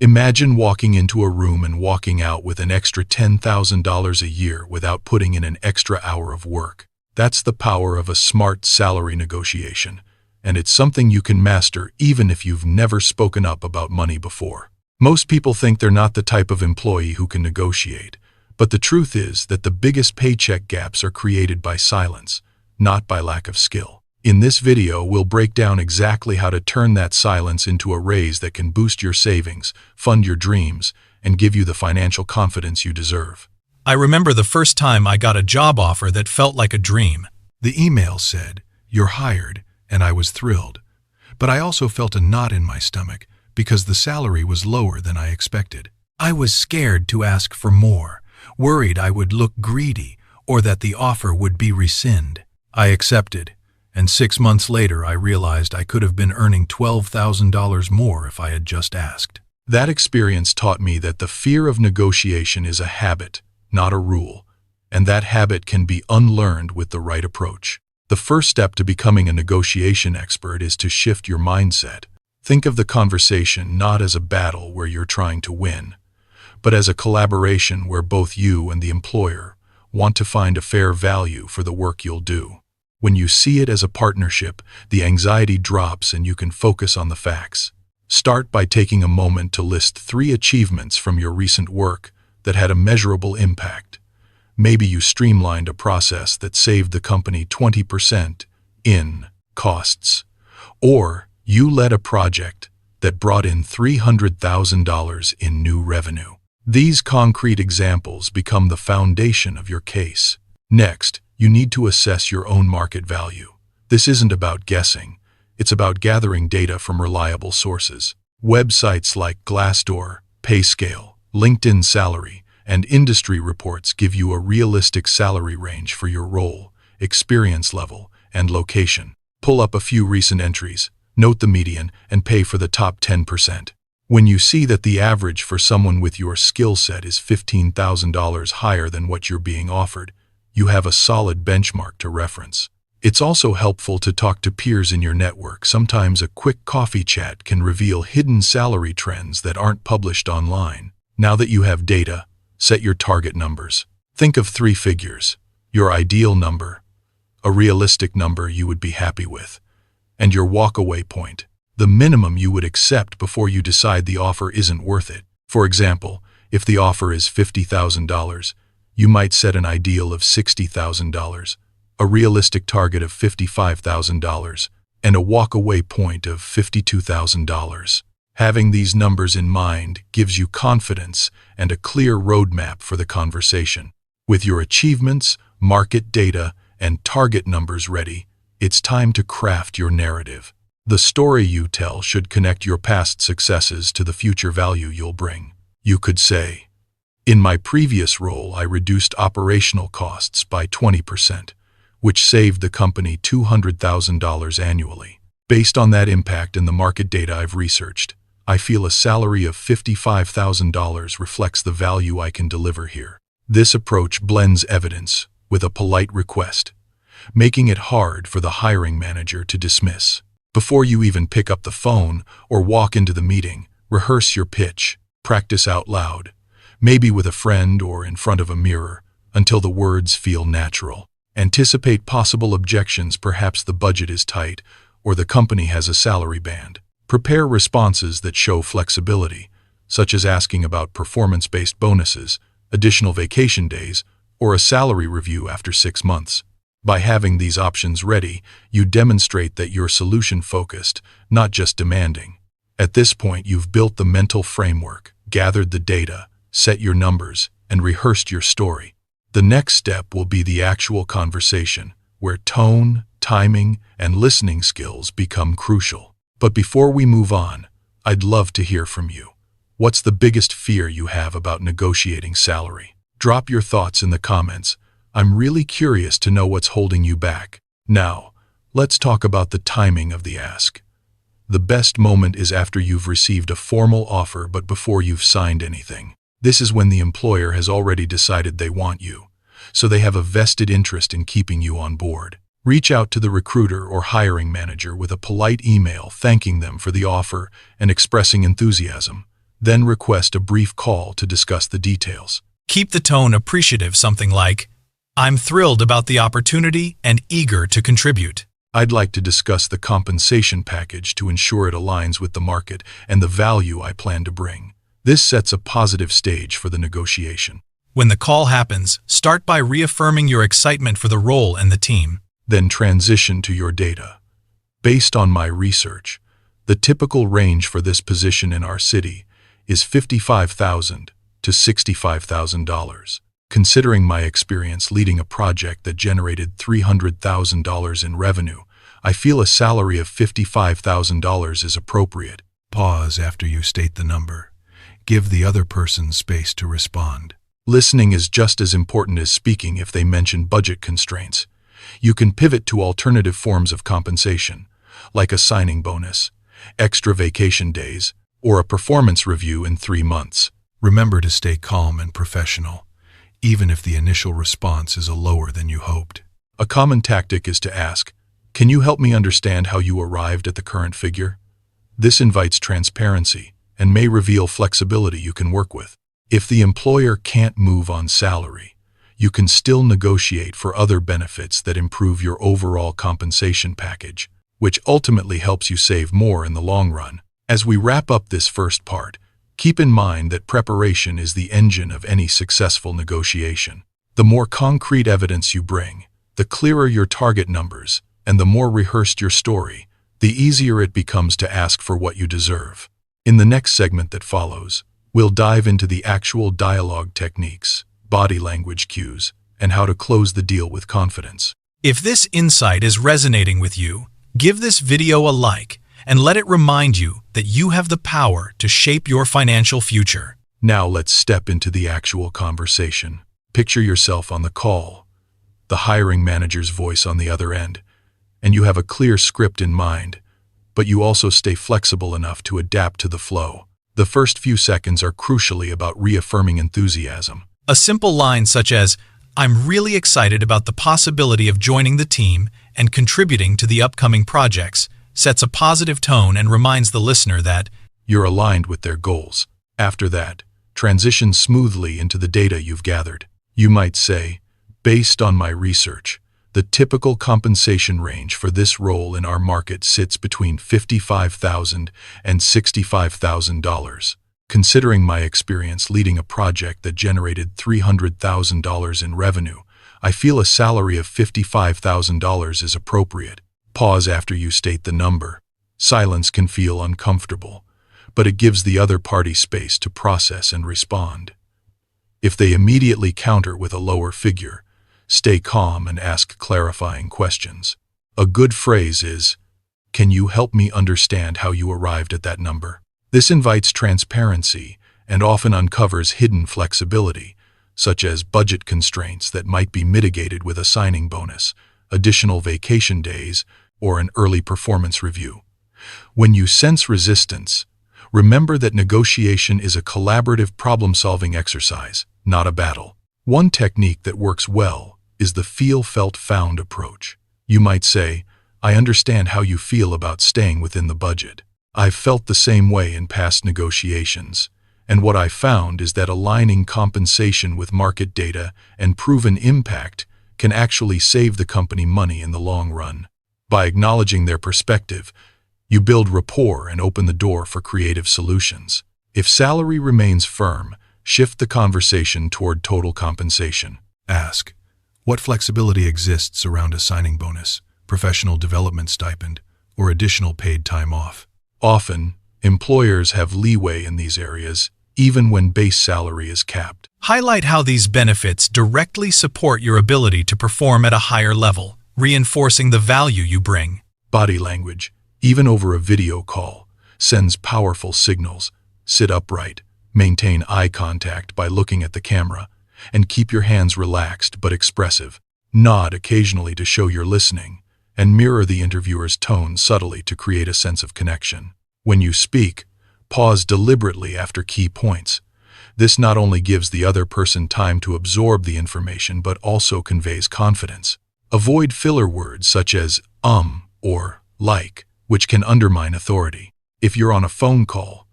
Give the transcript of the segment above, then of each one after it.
Imagine walking into a room and walking out with an extra $10,000 a year without putting in an extra hour of work. That's the power of a smart salary negotiation, and it's something you can master even if you've never spoken up about money before. Most people think they're not the type of employee who can negotiate, but the truth is that the biggest paycheck gaps are created by silence, not by lack of skill. In this video, we'll break down exactly how to turn that silence into a raise that can boost your savings, fund your dreams, and give you the financial confidence you deserve. I remember the first time I got a job offer that felt like a dream. The email said, "You're hired," and I was thrilled. But I also felt a knot in my stomach because the salary was lower than I expected. I was scared to ask for more, worried I would look greedy or that the offer would be rescinded. I accepted, and 6 months later I realized I could have been earning $12,000 more if I had just asked. That experience taught me that the fear of negotiation is a habit, not a rule, and that habit can be unlearned with the right approach. The first step to becoming a negotiation expert is to shift your mindset. Think of the conversation not as a battle where you're trying to win, but as a collaboration where both you and the employer want to find a fair value for the work you'll do. When you see it as a partnership, the anxiety drops and you can focus on the facts. Start by taking a moment to list 3 achievements from your recent work that had a measurable impact. Maybe you streamlined a process that saved the company 20% in costs, or you led a project that brought in $300,000 in new revenue. These concrete examples become the foundation of your case. Next, you need to assess your own market value. This isn't about guessing. It's about gathering data from reliable sources. Websites like Glassdoor, PayScale, LinkedIn Salary, and industry reports give you a realistic salary range for your role, experience level, and location. Pull up a few recent entries, note the median, and pay for the top 10%. When you see that the average for someone with your skill set is $15,000 higher than what you're being offered, you have a solid benchmark to reference. It's also helpful to talk to peers in your network. Sometimes a quick coffee chat can reveal hidden salary trends that aren't published online. Now that you have data, set your target numbers. Think of 3 figures: your ideal number, a realistic number you would be happy with, and your walkaway point, the minimum you would accept before you decide the offer isn't worth it. For example, if the offer is $50,000, you might set an ideal of $60,000, a realistic target of $55,000, and a walkaway point of $52,000. Having these numbers in mind gives you confidence and a clear roadmap for the conversation. With your achievements, market data, and target numbers ready, it's time to craft your narrative. The story you tell should connect your past successes to the future value you'll bring. You could say, "In my previous role, I reduced operational costs by 20%, which saved the company $200,000 annually. Based on that impact and the market data I've researched, I feel a salary of $55,000 reflects the value I can deliver here." This approach blends evidence with a polite request, making it hard for the hiring manager to dismiss. Before you even pick up the phone or walk into the meeting, rehearse your pitch. Practice out loud, maybe with a friend or in front of a mirror, until the words feel natural. Anticipate possible objections. Perhaps the budget is tight or the company has a salary band. Prepare responses that show flexibility, such as asking about performance-based bonuses, additional vacation days, or a salary review after 6 months. By having these options ready, you demonstrate that you're solution-focused, not just demanding. At this point, you've built the mental framework, gathered the data, set your numbers, and rehearsed your story. The next step will be the actual conversation, where tone, timing, and listening skills become crucial. But before we move on, I'd love to hear from you. What's the biggest fear you have about negotiating salary? Drop your thoughts in the comments. I'm really curious to know what's holding you back. Now, let's talk about the timing of the ask. The best moment is after you've received a formal offer but before you've signed anything. This is when the employer has already decided they want you, so they have a vested interest in keeping you on board. Reach out to the recruiter or hiring manager with a polite email thanking them for the offer and expressing enthusiasm. Then request a brief call to discuss the details. Keep the tone appreciative, something like, "I'm thrilled about the opportunity and eager to contribute." I'd like to discuss the compensation package to ensure it aligns with the market and the value I plan to bring. This sets a positive stage for the negotiation. When the call happens, start by reaffirming your excitement for the role and the team. Then transition to your data. Based on my research, the typical range for this position in our city is $55,000 to $65,000. Considering my experience leading a project that generated $300,000 in revenue, I feel a salary of $55,000 is appropriate. Pause after you state the number. Give the other person space to respond. Listening is just as important as speaking if they mention budget constraints. You can pivot to alternative forms of compensation, like a signing bonus, extra vacation days, or a performance review in 3 months. Remember to stay calm and professional, even if the initial response is lower than you hoped. A common tactic is to ask, "Can you help me understand how you arrived at the current figure?" This invites transparency and may reveal flexibility you can work with. If the employer can't move on salary, you can still negotiate for other benefits that improve your overall compensation package, which ultimately helps you save more in the long run. As we wrap up this first part, keep in mind that preparation is the engine of any successful negotiation. The more concrete evidence you bring, the clearer your target numbers, and the more rehearsed your story, the easier it becomes to ask for what you deserve. In the next segment that follows, we'll dive into the actual dialogue techniques, body language cues, and how to close the deal with confidence. If this insight is resonating with you, give this video a like and let it remind you that you have the power to shape your financial future. Now let's step into the actual conversation. Picture yourself on the call, the hiring manager's voice on the other end, and you have a clear script in mind, but you also stay flexible enough to adapt to the flow. The first few seconds are crucially about reaffirming enthusiasm. A simple line such as, "I'm really excited about the possibility of joining the team and contributing to the upcoming projects," sets a positive tone and reminds the listener that you're aligned with their goals. After that, transition smoothly into the data you've gathered. You might say, "Based on my research, the typical compensation range for this role in our market sits between $55,000 and $65,000. Considering my experience leading a project that generated $300,000 in revenue, I feel a salary of $55,000 is appropriate." Pause after you state the number. Silence can feel uncomfortable, but it gives the other party space to process and respond. If they immediately counter with a lower figure, stay calm and ask clarifying questions. A good phrase is, "Can you help me understand how you arrived at that number?" This invites transparency and often uncovers hidden flexibility, such as budget constraints that might be mitigated with a signing bonus, additional vacation days, or an early performance review. When you sense resistance, remember that negotiation is a collaborative problem-solving exercise, not a battle. One technique that works well is the feel, felt, found approach. You might say, "I understand how you feel about staying within the budget. I've felt the same way in past negotiations, and what I found is that aligning compensation with market data and proven impact can actually save the company money in the long run." By acknowledging their perspective, you build rapport and open the door for creative solutions. If salary remains firm, shift the conversation toward total compensation. Ask, what flexibility exists around a signing bonus, professional development stipend, or additional paid time off? Often, employers have leeway in these areas, even when base salary is capped. Highlight how these benefits directly support your ability to perform at a higher level, reinforcing the value you bring. Body language, even over a video call, sends powerful signals. Sit upright, maintain eye contact by looking at the camera, and keep your hands relaxed but expressive. Nod occasionally to show you're listening, and mirror the interviewer's tone subtly to create a sense of connection. When you speak, pause deliberately after key points. This not only gives the other person time to absorb the information but also conveys confidence. Avoid filler words such as or like, which can undermine authority. If you're on a phone call,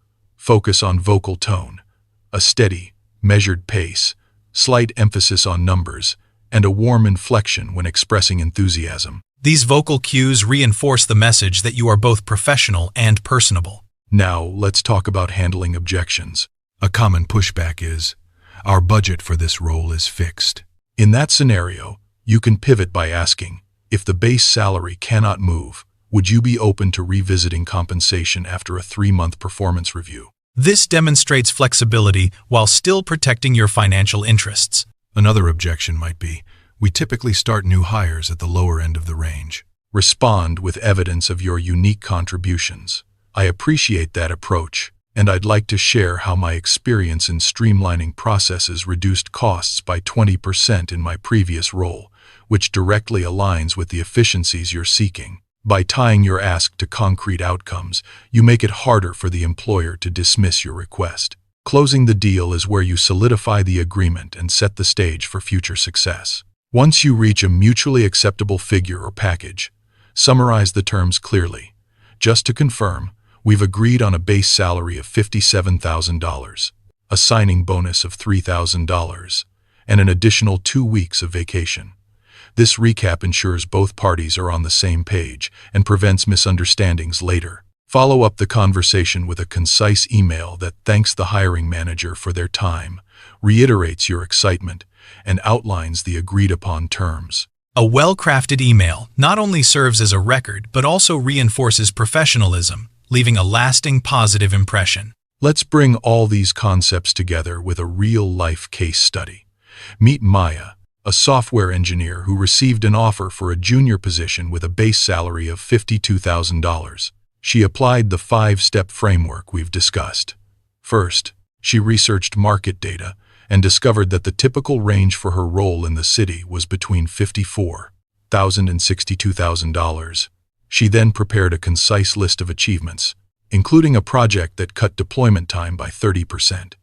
Focus on vocal tone, a steady, measured pace, slight emphasis on numbers, and a warm inflection when expressing enthusiasm. These vocal cues reinforce the message that you are both professional and personable. Now, let's talk about handling objections. A common pushback is, "Our budget for this role is fixed." In that scenario, you can pivot by asking, if the base salary cannot move, would you be open to revisiting compensation after a 3-month performance review? This demonstrates flexibility while still protecting your financial interests. Another objection might be, "We typically start new hires at the lower end of the range." Respond with evidence of your unique contributions. I appreciate that approach, and I'd like to share how my experience in streamlining processes reduced costs by 20% in my previous role, which directly aligns with the efficiencies you're seeking. By tying your ask to concrete outcomes, you make it harder for the employer to dismiss your request. Closing the deal is where you solidify the agreement and set the stage for future success. Once you reach a mutually acceptable figure or package, summarize the terms clearly. Just to confirm, we've agreed on a base salary of $57,000, a signing bonus of $3,000, and an additional 2 weeks of vacation. This recap ensures both parties are on the same page and prevents misunderstandings later. Follow up the conversation with a concise email that thanks the hiring manager for their time, reiterates your excitement, and outlines the agreed-upon terms. A well-crafted email not only serves as a record but also reinforces professionalism, leaving a lasting positive impression. Let's bring all these concepts together with a real-life case study. Meet Maya, a software engineer who received an offer for a junior position with a base salary of $52,000. She applied the 5-step framework we've discussed. First, she researched market data and discovered that the typical range for her role in the city was between $54,000 and $62,000. She then prepared a concise list of achievements, including a project that cut deployment time by 30%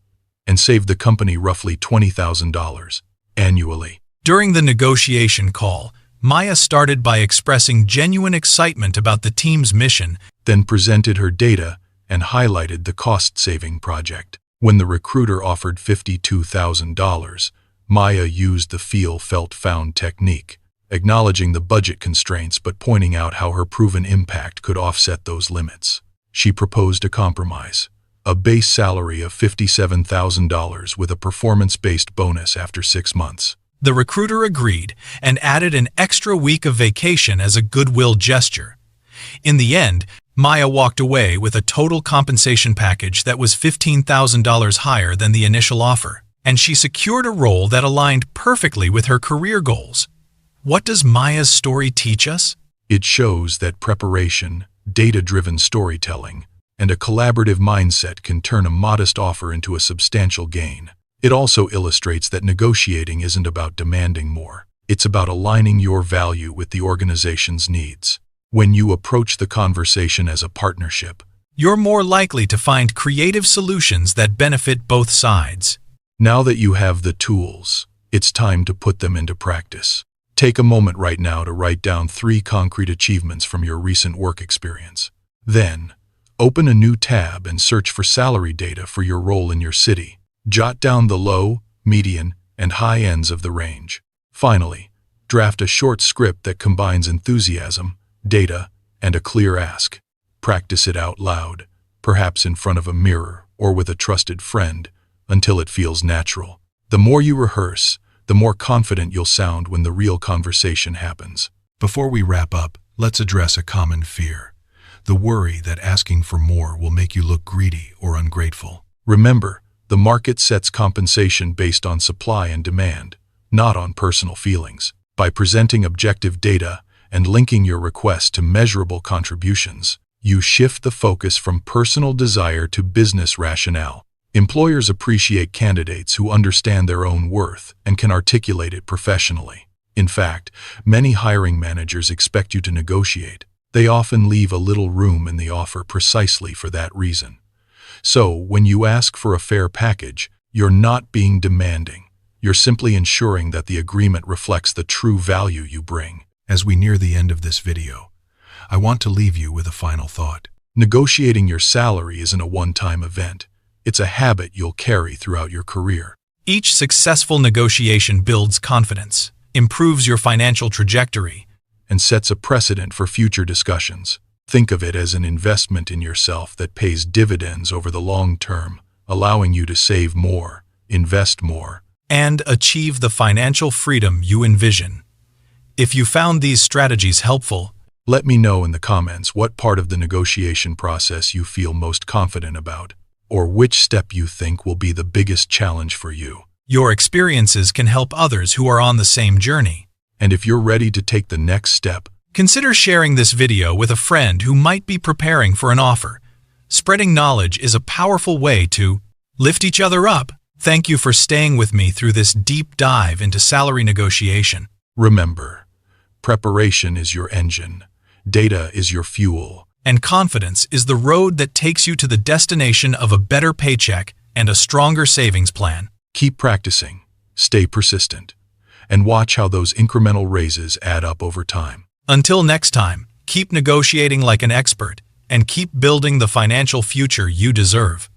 and saved the company roughly $20,000 annually. During the negotiation call, Maya started by expressing genuine excitement about the team's mission, then presented her data and highlighted the cost-saving project. When the recruiter offered $52,000, Maya used the feel-felt-found technique, acknowledging the budget constraints but pointing out how her proven impact could offset those limits. She proposed a compromise, a base salary of $57,000 with a performance-based bonus after 6 months. The recruiter agreed and added an extra week of vacation as a goodwill gesture. In the end, Maya walked away with a total compensation package that was $15,000 higher than the initial offer, and she secured a role that aligned perfectly with her career goals. What does Maya's story teach us? It shows that preparation, data-driven storytelling, and a collaborative mindset can turn a modest offer into a substantial gain. It also illustrates that negotiating isn't about demanding more. It's about aligning your value with the organization's needs. When you approach the conversation as a partnership, you're more likely to find creative solutions that benefit both sides. Now that you have the tools, it's time to put them into practice. Take a moment right now to write down 3 concrete achievements from your recent work experience. Then, open a new tab and search for salary data for your role in your city. Jot down the low, median, and high ends of the range. Finally, draft a short script that combines enthusiasm, data, and a clear ask. Practice it out loud, perhaps in front of a mirror or with a trusted friend, until it feels natural. The more you rehearse, the more confident you'll sound when the real conversation happens. Before we wrap up, let's address a common fear: the worry that asking for more will make you look greedy or ungrateful. Remember, the market sets compensation based on supply and demand, not on personal feelings. By presenting objective data and linking your request to measurable contributions, you shift the focus from personal desire to business rationale. Employers appreciate candidates who understand their own worth and can articulate it professionally. In fact, many hiring managers expect you to negotiate. They often leave a little room in the offer precisely for that reason. So, when you ask for a fair package, you're not being demanding. You're simply ensuring that the agreement reflects the true value you bring. As we near the end of this video, I want to leave you with a final thought. Negotiating your salary isn't a one-time event. It's a habit you'll carry throughout your career. Each successful negotiation builds confidence, improves your financial trajectory, And sets a precedent for future discussions. Think of it as an investment in yourself that pays dividends over the long term, allowing you to save more, invest more, and achieve the financial freedom you envision. If you found these strategies helpful, Let me know in the comments what part of the negotiation process you feel most confident about, or which step you think will be the biggest challenge for you. your experiences can help others who are on the same journey. And if you're ready to take the next step, Consider sharing this video with a friend who might be preparing for an offer. Spreading knowledge is a powerful way to lift each other up. Thank you for staying with me through this deep dive into salary negotiation. remember, preparation is your engine, data is your fuel, And confidence is the road that takes you to the destination of a better paycheck and a stronger savings plan. Keep practicing, stay persistent, and watch how those incremental raises add up over time. Until next time, keep negotiating like an expert and keep building the financial future you deserve.